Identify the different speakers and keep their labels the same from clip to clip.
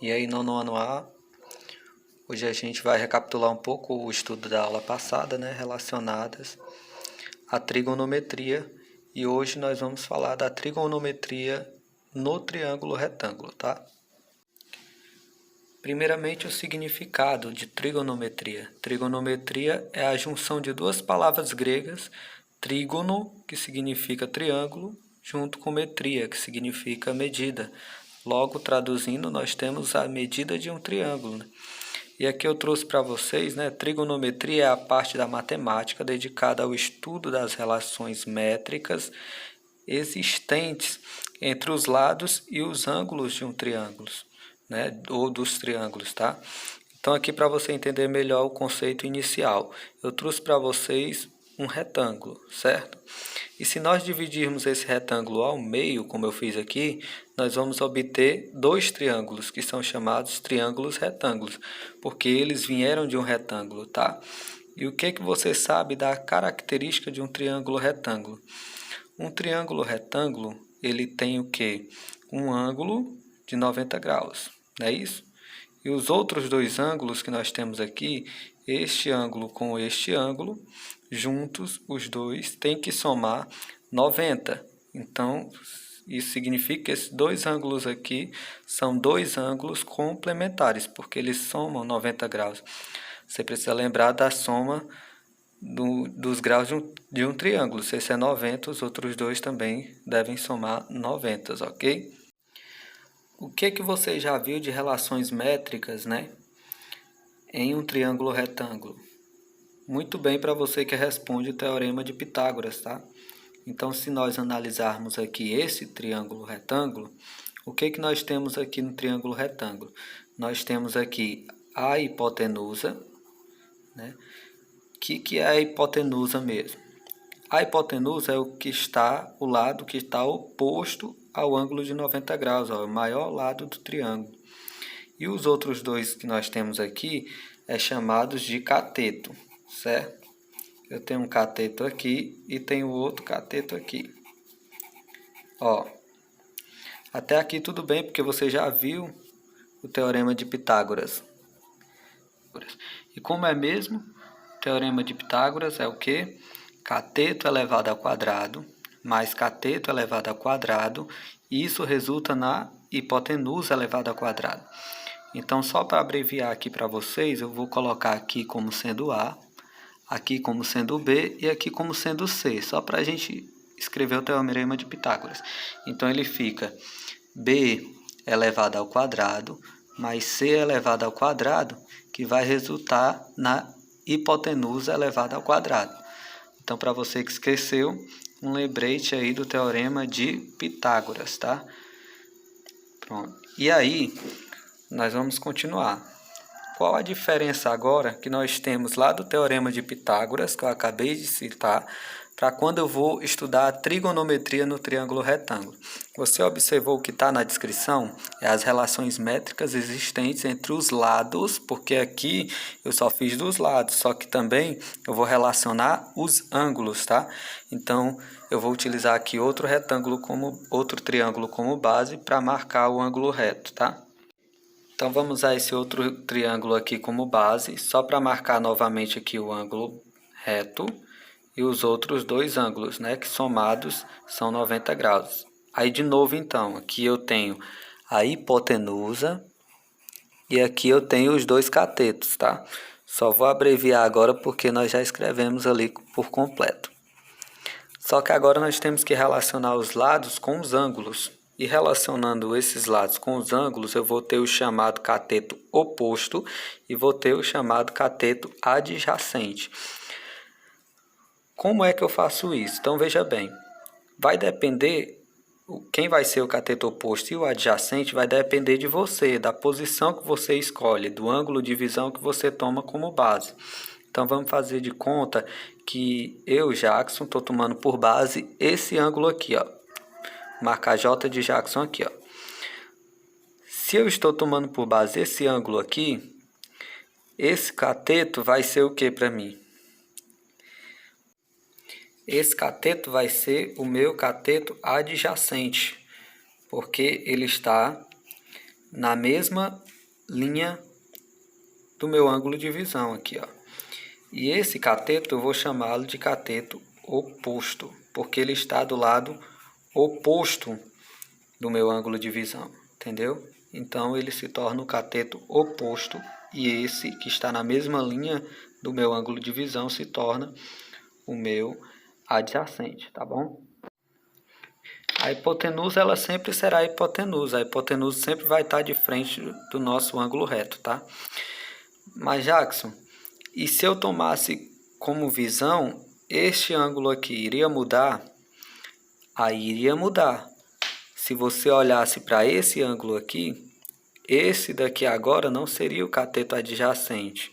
Speaker 1: E aí, nono ano A, hoje a gente vai recapitular um pouco o estudo da aula passada, né, relacionadas à trigonometria. E hoje nós vamos falar da trigonometria no triângulo retângulo, tá? Primeiramente, o significado de trigonometria. Trigonometria é a junção de duas palavras gregas, trígono, que significa triângulo, junto com metria, que significa medida. Logo, traduzindo, nós temos a medida de um triângulo, né? E aqui eu trouxe para vocês, né, trigonometria é a parte da matemática dedicada ao estudo das relações métricas existentes entre os lados e os ângulos de um triângulo, né, ou dos triângulos, tá? Então aqui para você entender melhor o conceito inicial, eu trouxe para vocês um retângulo, certo? E se nós dividirmos esse retângulo ao meio, como eu fiz aqui, nós vamos obter dois triângulos, que são chamados triângulos retângulos, porque eles vieram de um retângulo, tá? E o que você sabe da característica de um triângulo retângulo? Um triângulo retângulo, ele tem o quê? Um ângulo de 90 graus, não é isso? E os outros dois ângulos que nós temos aqui, este ângulo com este ângulo, juntos, os dois, têm que somar 90. Então, isso significa que esses dois ângulos aqui são dois ângulos complementares, porque eles somam 90 graus. Você precisa lembrar da soma dos graus de um triângulo. Se esse é 90, os outros dois também devem somar 90, ok? O que você já viu de relações métricas, né, em um triângulo retângulo? Muito bem para você que responde o teorema de Pitágoras, tá? Então, se nós analisarmos aqui esse triângulo retângulo, o que nós temos aqui no triângulo retângulo? Nós temos aqui a hipotenusa, né? O que é a hipotenusa mesmo? A hipotenusa é o lado que está oposto ao ângulo de 90 graus, ó, o maior lado do triângulo. E os outros dois que nós temos aqui é chamados de cateto, certo? Eu tenho um cateto aqui e tenho outro cateto aqui. Ó, até aqui tudo bem, porque você já viu o teorema de Pitágoras. E como é mesmo? O teorema de Pitágoras é o quê? Cateto elevado ao quadrado mais cateto elevado ao quadrado, e isso resulta na hipotenusa elevada ao quadrado. Então, só para abreviar aqui para vocês, eu vou colocar aqui como sendo A, aqui como sendo B e aqui como sendo C, só para a gente escrever o teorema de Pitágoras. Então, ele fica B elevado ao quadrado mais C elevado ao quadrado, que vai resultar na hipotenusa elevada ao quadrado. Então, para você que esqueceu, um lembrete aí do teorema de Pitágoras, tá? Pronto. E aí, nós vamos continuar. Qual a diferença agora que nós temos lá do teorema de Pitágoras, que eu acabei de citar, para quando eu vou estudar a trigonometria no triângulo retângulo? Você observou o que está na descrição? É as relações métricas existentes entre os lados, porque aqui eu só fiz dos lados, só que também eu vou relacionar os ângulos, tá? Então, eu vou utilizar aqui outro triângulo como base para marcar o ângulo reto, tá? Então, vamos usar esse outro triângulo aqui como base, só para marcar novamente aqui o ângulo reto e os outros dois ângulos, né, que somados são 90 graus. Aí, de novo, então, aqui eu tenho a hipotenusa e aqui eu tenho os dois catetos, tá? Só vou abreviar agora porque nós já escrevemos ali por completo. Só que agora nós temos que relacionar os lados com os ângulos. E relacionando esses lados com os ângulos, eu vou ter o chamado cateto oposto e vou ter o chamado cateto adjacente. Como é que eu faço isso? Então, veja bem, vai depender, quem vai ser o cateto oposto e o adjacente vai depender de você, da posição que você escolhe, do ângulo de visão que você toma como base. Então, vamos fazer de conta que eu, Jackson, estou tomando por base esse ângulo aqui, ó. Marcar J de Jackson aqui, ó. Se eu estou tomando por base esse ângulo aqui, esse cateto vai ser o que para mim? Esse cateto vai ser o meu cateto adjacente, porque ele está na mesma linha do meu ângulo de visão aqui, ó. E esse cateto eu vou chamá-lo de cateto oposto, porque ele está do lado oposto do meu ângulo de visão, entendeu? Então ele se torna o cateto oposto e esse que está na mesma linha do meu ângulo de visão se torna o meu adjacente, tá bom? A hipotenusa ela sempre será a hipotenusa sempre vai estar de frente do nosso ângulo reto, tá? Mas Jackson, e se eu tomasse como visão, este ângulo aqui iria mudar? Aí iria mudar. Se você olhasse para esse ângulo aqui, esse daqui agora não seria o cateto adjacente,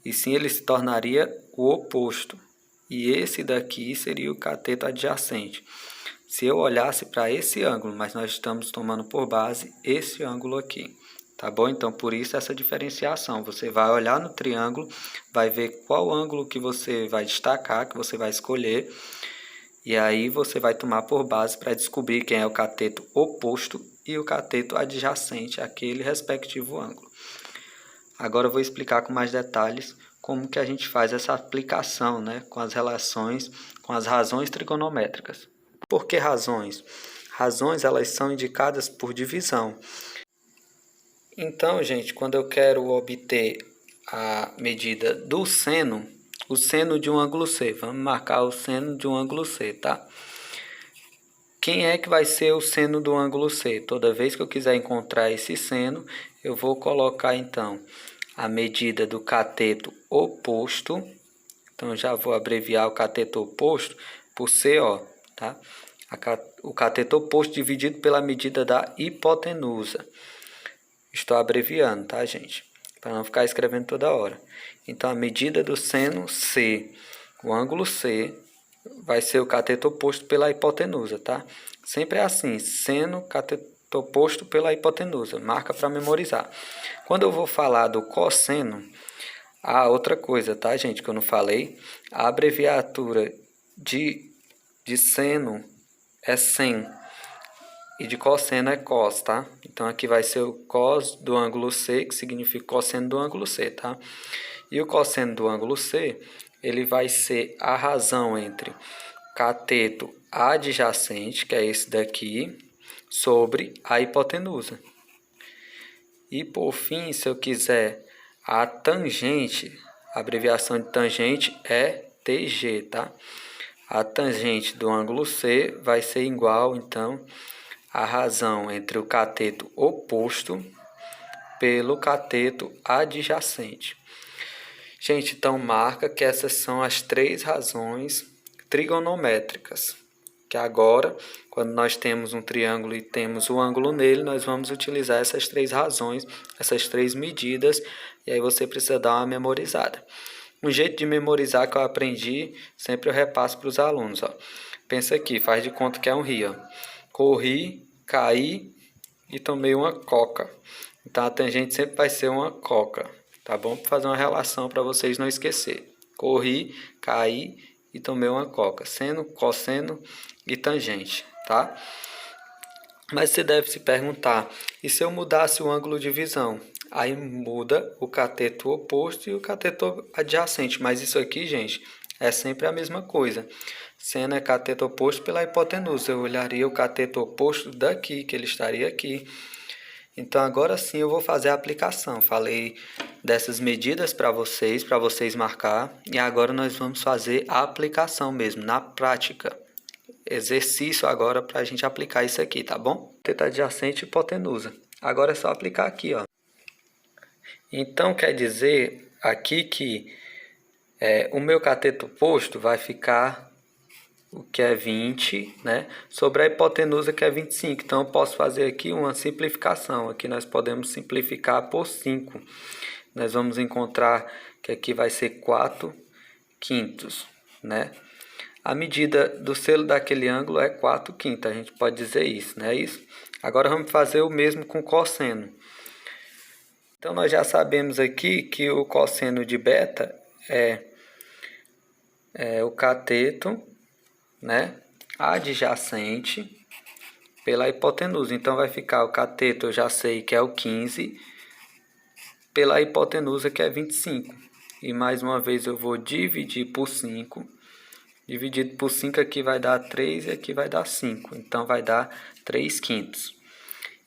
Speaker 1: e sim ele se tornaria o oposto. E esse daqui seria o cateto adjacente. Se eu olhasse para esse ângulo, mas nós estamos tomando por base esse ângulo aqui, tá bom? Então, por isso essa diferenciação. Você vai olhar no triângulo, vai ver qual ângulo que você vai destacar, que você vai escolher, e aí você vai tomar por base para descobrir quem é o cateto oposto e o cateto adjacente àquele respectivo ângulo. Agora eu vou explicar com mais detalhes como que a gente faz essa aplicação, né, com as relações, com as razões trigonométricas. Por que razões? Razões elas são indicadas por divisão. Então, gente, quando eu quero obter a medida do seno, o seno de um ângulo C, vamos marcar o seno de um ângulo C, tá? Quem é que vai ser o seno do ângulo C? Toda vez que eu quiser encontrar esse seno, eu vou colocar então a medida do cateto oposto. Então, já vou abreviar o cateto oposto por CO, tá? O cateto oposto dividido pela medida da hipotenusa. Estou abreviando, tá, gente? Para não ficar escrevendo toda hora. Então, a medida do seno C, o ângulo C, vai ser o cateto oposto pela hipotenusa, tá? Sempre é assim, seno, cateto oposto pela hipotenusa. Marca para memorizar. Quando eu vou falar do cosseno, outra coisa, tá, gente, que eu não falei. A abreviatura de seno é sen e de cosseno é cos, tá? Então aqui vai ser o cos do ângulo C, que significa cosseno do ângulo C, tá? E o cosseno do ângulo C, ele vai ser a razão entre cateto adjacente, que é esse daqui, sobre a hipotenusa. E por fim, se eu quiser a tangente, a abreviação de tangente é TG, tá? A tangente do ângulo C vai ser igual, então, a razão entre o cateto oposto pelo cateto adjacente. Gente, então marca que essas são as três razões trigonométricas. Que agora, quando nós temos um triângulo e temos o ângulo nele, nós vamos utilizar essas três razões, essas três medidas, e aí você precisa dar uma memorizada. Um jeito de memorizar que eu aprendi, sempre eu repasso para os alunos, ó. Pensa aqui, faz de conta que é um rio, ó. Corri, caí e tomei uma coca. Então a tangente sempre vai ser uma coca, tá bom? Para fazer uma relação para vocês não esquecer. Corri, caí e tomei uma coca. Seno, cosseno e tangente, tá? Mas você deve se perguntar, e se eu mudasse o ângulo de visão? Aí muda o cateto oposto e o cateto adjacente. Mas isso aqui, gente, é sempre a mesma coisa. Seno é cateto oposto pela hipotenusa. Eu olharia o cateto oposto daqui, que ele estaria aqui. Então, agora sim eu vou fazer a aplicação. Falei dessas medidas para vocês marcar. E agora nós vamos fazer a aplicação mesmo, na prática. Exercício agora para a gente aplicar isso aqui, tá bom? Cateto adjacente e hipotenusa. Agora é só aplicar aqui, ó. Então, quer dizer aqui que o meu cateto oposto vai ficar o que é 20, né? Sobre a hipotenusa, que é 25. Então, eu posso fazer aqui uma simplificação. Aqui nós podemos simplificar por 5. Nós vamos encontrar que aqui vai ser 4/5, né? A medida do selo daquele ângulo é 4/5. A gente pode dizer isso, não é isso? Agora vamos fazer o mesmo com cosseno. Então, nós já sabemos aqui que o cosseno de beta é o cateto, né, adjacente pela hipotenusa. Então, vai ficar o cateto, eu já sei que é o 15, pela hipotenusa, que é 25. E mais uma vez eu vou dividir por 5. Dividido por 5 aqui vai dar 3 e aqui vai dar 5. Então vai dar 3/5.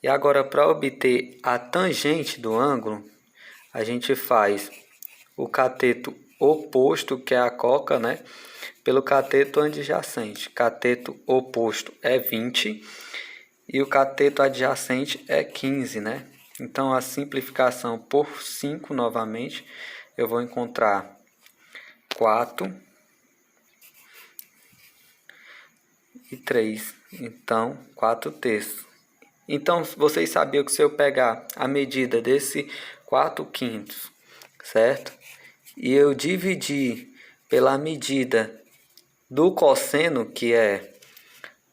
Speaker 1: E agora, para obter a tangente do ângulo, a gente faz o cateto oposto, que é a coca, né, pelo cateto adjacente. Cateto oposto é 20 e o cateto adjacente é 15, né? Então, a simplificação por 5 novamente, eu vou encontrar 4 e 3. Então, 4/3. Então, vocês sabiam que se eu pegar a medida desse 4/5, certo? E eu dividir pela medida do cosseno, que é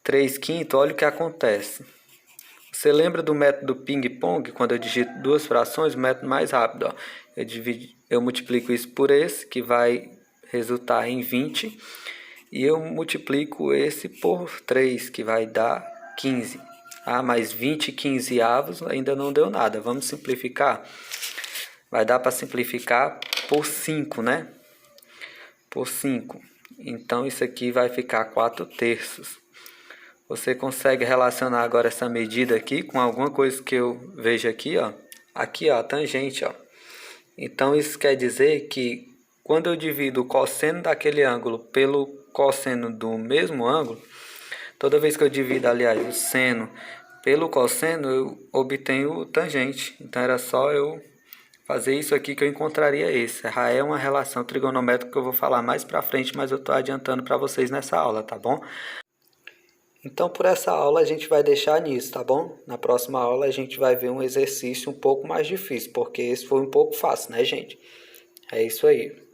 Speaker 1: 3/5, olha o que acontece. Você lembra do método ping-pong, quando eu digito duas frações, o método mais rápido, ó. Eu multiplico isso por esse, que vai resultar em 20, e eu multiplico esse por 3, que vai dar 15. Ah, mas 20 quinzeavos ainda não deu nada. Vamos simplificar? Vai dar para simplificar por 5, né? Por 5. Então, isso aqui vai ficar 4/3. Você consegue relacionar agora essa medida aqui com alguma coisa que eu vejo aqui, ó? Aqui, ó, a tangente, ó. Então, isso quer dizer que quando eu divido o cosseno daquele ângulo pelo cosseno do mesmo ângulo, toda vez que eu divido, aliás, o seno pelo cosseno, eu obtenho o tangente. Então, era só eu fazer isso aqui que eu encontraria esse. Já é uma relação trigonométrica que eu vou falar mais pra frente, mas eu estou adiantando para vocês nessa aula, tá bom? Então, por essa aula a gente vai deixar nisso, tá bom? Na próxima aula a gente vai ver um exercício um pouco mais difícil, porque esse foi um pouco fácil, né, gente? É isso aí.